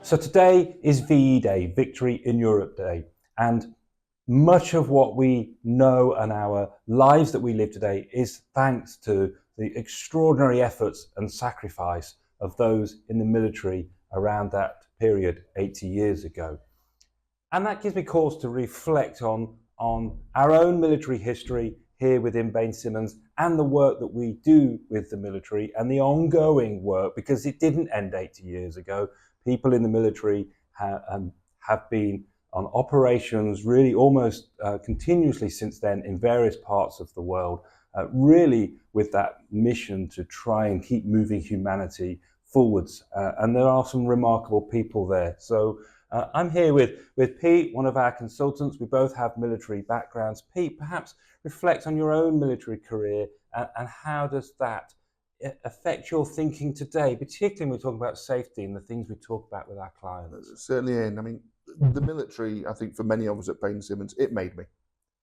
So today is VE Day, Victory in Europe Day, and much of what we know and our lives that we live today is thanks to the extraordinary efforts and sacrifice of those in the military around that period 80 years ago. And that gives me cause to reflect on our own military history here within Baines Simmons and the work that we do with the military and the ongoing work, because it didn't end 80 years ago. People in the military have been on operations really almost continuously since then in various parts of the world, really with that mission to try and keep moving humanity forwards. And there are some remarkable people there. So I'm here with Pete, one of our consultants. We both have military backgrounds. Pete, perhaps reflect on your own military career and how does that affect your thinking today, particularly when we talk about safety and the things we talk about with our clients? Certainly, Ian. I mean, the military, I think for many of us at Baines Simmons, it made me.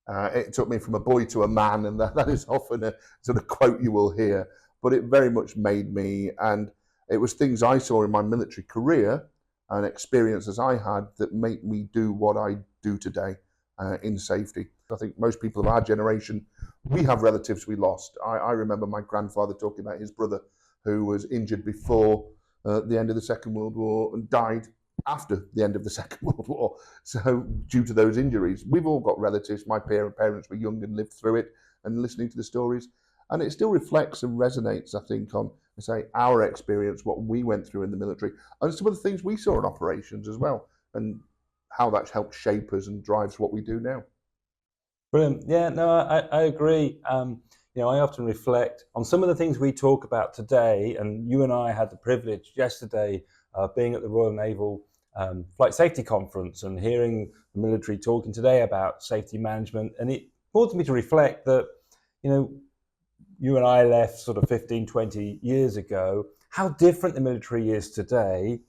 It took me from a boy to a man, and that is often a sort of quote you will hear, but it very much made me. And it was things I saw in my military career and experiences I had that make me do what I do today in safety. I think most people of our generation, we have relatives we lost. I remember my grandfather talking about his brother who was injured before the end of the Second World War and died after the end of the Second World War. So due to those injuries, we've all got relatives. My parents were young and lived through it, and listening to the stories. And it still reflects and resonates, I think, on, say, our experience, what we went through in the military, and some of the things we saw in operations as well, and how that's helped shape us and drives what we do now. Brilliant. Yeah, no, I agree. I often reflect on some of the things we talk about today, and you and I had the privilege yesterday being at the Royal Naval Flight Safety Conference and hearing the military talking today about safety management, and it caused me to reflect that, you and I left sort of 15, 20 years ago, how different the military is today,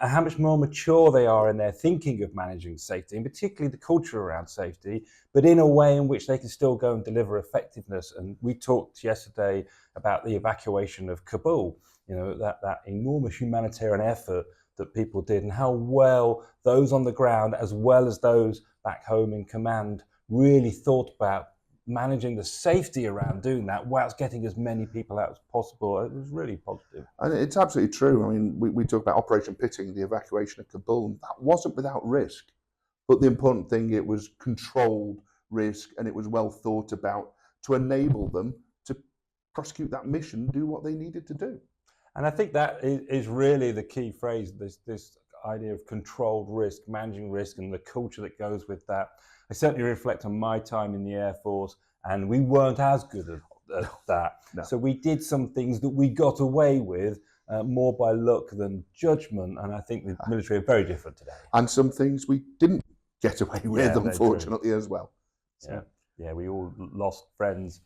how much more mature they are in their thinking of managing safety, and particularly the culture around safety, but in a way in which they can still go and deliver effectiveness. And we talked yesterday about the evacuation of Kabul, that enormous humanitarian effort that people did, and how well those on the ground, as well as those back home in command, really thought about managing the safety around doing that whilst getting as many people out as possible. It was really positive. And it's absolutely true. I mean, we talk about Operation Pitting, the evacuation of Kabul, and that wasn't without risk. But the important thing, it was controlled risk, and it was well thought about to enable them to prosecute that mission, do what they needed to do. And I think that is really the key phrase, this idea of controlled risk, managing risk, and the culture that goes with that. I certainly reflect on my time in the Air Force, and we weren't as good at that. No. So we did some things that we got away with more by luck than judgment, and I think the military are very different today. And some things we didn't get away with, unfortunately, as well. So. Yeah, we all lost friends,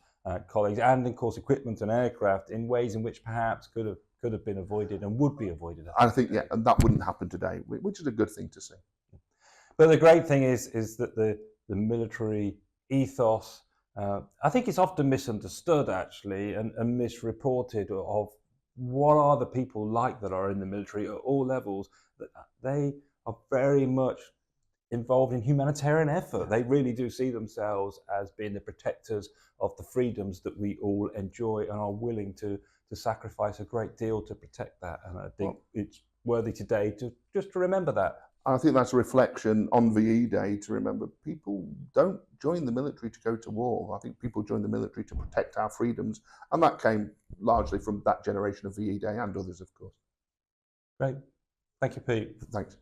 colleagues, and of course equipment and aircraft in ways in which perhaps could have been avoided and would be avoided. I think, and that wouldn't happen today, which is a good thing to see. But the great thing is that the military ethos, I think it's often misunderstood actually and misreported of what are the people like that are in the military at all levels. That they are very much involved in humanitarian effort. They really do see themselves as being the protectors of the freedoms that we all enjoy and are willing to sacrifice a great deal to protect that. And I think it's worthy today to remember that. I think that's a reflection on VE Day to remember people don't join the military to go to war. I think people join the military to protect our freedoms. And that came largely from that generation of VE Day and others, of course. Great. Thank you, Pete. Thanks.